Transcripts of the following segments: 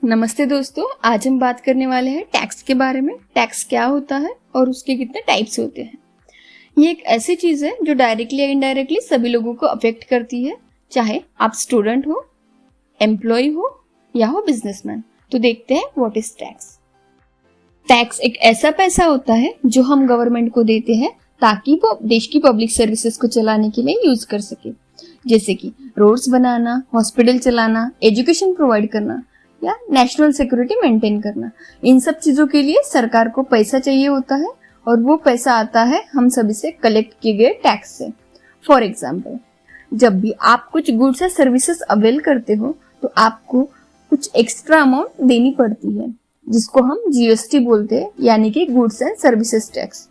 नमस्ते दोस्तों, आज हम बात करने वाले हैं टैक्स के बारे में। टैक्स क्या होता है और उसके कितने टाइप्स होते हैं। ये एक ऐसी चीज है जो डायरेक्टली या इनडायरेक्टली सभी लोगों को अफेक्ट करती है, चाहे आप स्टूडेंट हो, एम्प्लॉय हो या हो बिजनेसमैन। तो देखते हैं व्हाट इज टैक्स। टैक्स एक ऐसा पैसा होता है जो हम गवर्नमेंट को देते हैं ताकि वो देश की पब्लिक सर्विसेज को चलाने के लिए यूज कर सके, जैसे कि रोड्स बनाना, हॉस्पिटल चलाना, एजुकेशन प्रोवाइड करना या नेशनल सिक्योरिटी मेंटेन करना। इन सब चीजों के लिए सरकार को पैसा चाहिए होता है और वो पैसा आता है हम सभी से कलेक्ट किए गए टैक्स से। फॉर एग्जाम्पल, जब भी आप कुछ गुड्स या सर्विसेज अवेल करते हो तो आपको कुछ एक्स्ट्रा अमाउंट देनी पड़ती है, जिसको हम जीएसटी बोलते हैं, यानी कि गुड्स एंड सर्विसेज टैक्स।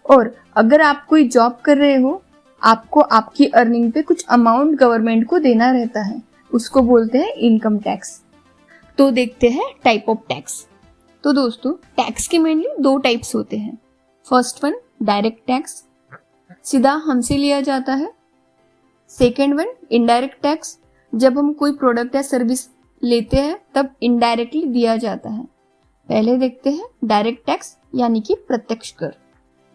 और अगर आप कोई जॉब कर रहे हो, आपको आपकी अर्निंग पे कुछ अमाउंट गवर्नमेंट को देना रहता है, उसको बोलते हैं इनकम टैक्स। तो देखते हैं टाइप ऑफ टैक्स। तो दोस्तों, टैक्स के मेनली दो टाइप्स होते हैं। फर्स्ट वन डायरेक्ट टैक्स, सीधा हमसे लिया जाता है। सेकेंड वन इनडायरेक्ट टैक्स, जब हम कोई प्रोडक्ट या सर्विस लेते हैं तब इनडायरेक्टली दिया जाता है। पहले देखते हैं डायरेक्ट टैक्स यानी कि प्रत्यक्ष कर।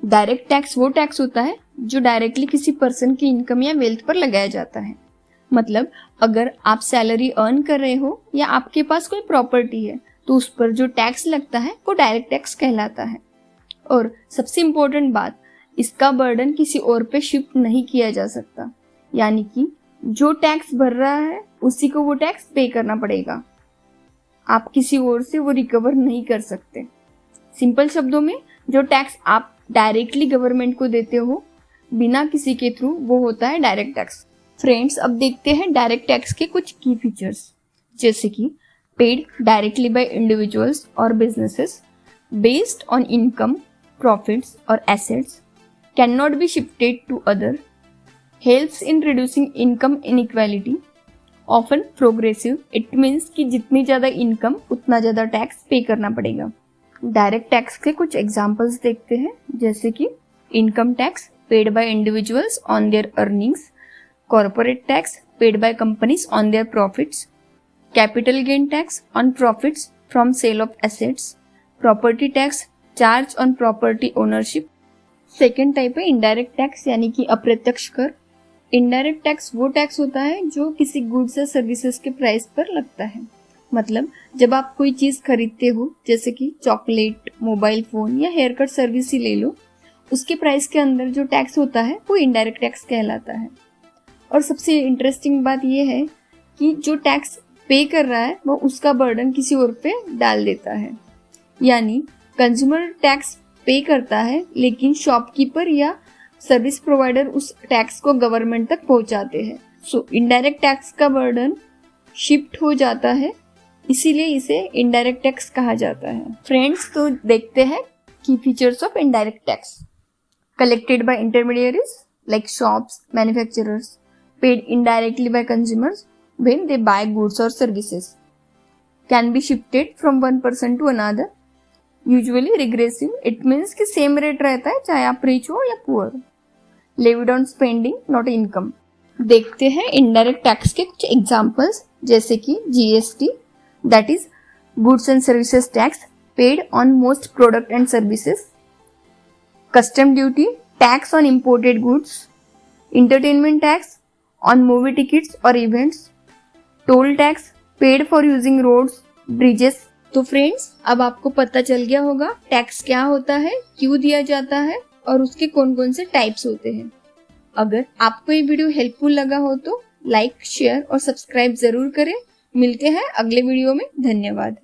डायरेक्ट टैक्स वो टैक्स होता है जो डायरेक्टली किसी पर्सन की इनकम या वेल्थ पर लगाया जाता है। मतलब अगर आप सैलरी अर्न कर रहे हो या आपके पास कोई प्रॉपर्टी है तो उस पर जो टैक्स लगता है वो डायरेक्ट टैक्स कहलाता है। और सबसे इम्पोर्टेंट बात, इसका बर्डन किसी और पे शिफ्ट नहीं किया जा सकता, यानी कि जो टैक्स भर रहा है उसी को वो टैक्स पे करना पड़ेगा। आप किसी और से वो रिकवर नहीं कर सकते। सिंपल शब्दों में, जो टैक्स आप डायरेक्टली गवर्नमेंट को देते हो बिना किसी के थ्रू, वो होता है डायरेक्ट टैक्स। फ्रेंड्स, अब देखते हैं डायरेक्ट टैक्स के कुछ की फीचर्स, जैसे कि पेड डायरेक्टली बाय इंडिविजुअल्स और businesses based on income, profits और assets, can not be shifted to other, helps in reducing income inequality, often progressive. It means कि जितनी ज़्यादा इनकम उतना ज़्यादा टैक्स पे करना पड़ेगा। डायरेक्ट टैक्स के कुछ एग्जाम्पल्स देखते हैं, जैसे कि income tax paid by individuals on their earnings, corporate tax paid by companies on their profits, capital gain tax on profits from sale of assets, property tax charge on property ownership। Second type है indirect tax यानी कि अप्रत्यक्ष कर। Indirect tax वो tax होता है जो किसी गुड्स या सर्विसेज के प्राइस पर लगता है। मतलब जब आप कोई चीज खरीदते हो, जैसे कि चॉकलेट, मोबाइल फोन या हेयर कट सर्विस ही ले लो, उसके प्राइस के अंदर जो टैक्स होता है वो इनडायरेक्ट टैक्स कहलाता है। और सबसे इंटरेस्टिंग बात यह है कि जो टैक्स पे कर रहा है वो उसका बर्डन किसी और पे डाल देता है, यानी कंज्यूमर टैक्स पे करता है लेकिन शॉपकीपर या सर्विस प्रोवाइडर उस टैक्स को गवर्नमेंट तक पहुंचाते हैं। सो इनडायरेक्ट टैक्स का बर्डन शिफ्ट हो जाता है, इसीलिए इसे इनडायरेक्ट टैक्स कहा जाता है। फ्रेंड्स, तो देखते हैं की features of indirect tax. Collected by intermediaries like shops, manufacturers, paid indirectly by consumers when they buy goods or services, can be shifted from one person to another, usually regressive। it means कि same rate रहता है चाहे आप rich हो या poor। levied on spending not income। देखते हैं indirect tax के कुछ examples, जैसे कि GST, that is goods and services tax paid on most product and services, custom duty tax on imported goods, entertainment tax on movie tickets or events, toll tax paid for using roads, bridges। तो friends, अब आपको पता चल गया होगा tax क्या होता है, क्यों दिया जाता है और उसके कौन कौन से टाइप्स होते हैं। अगर आपको ये वीडियो हेल्पफुल लगा हो तो लाइक, शेयर और सब्सक्राइब जरूर करें। मिलते हैं अगले वीडियो में। धन्यवाद।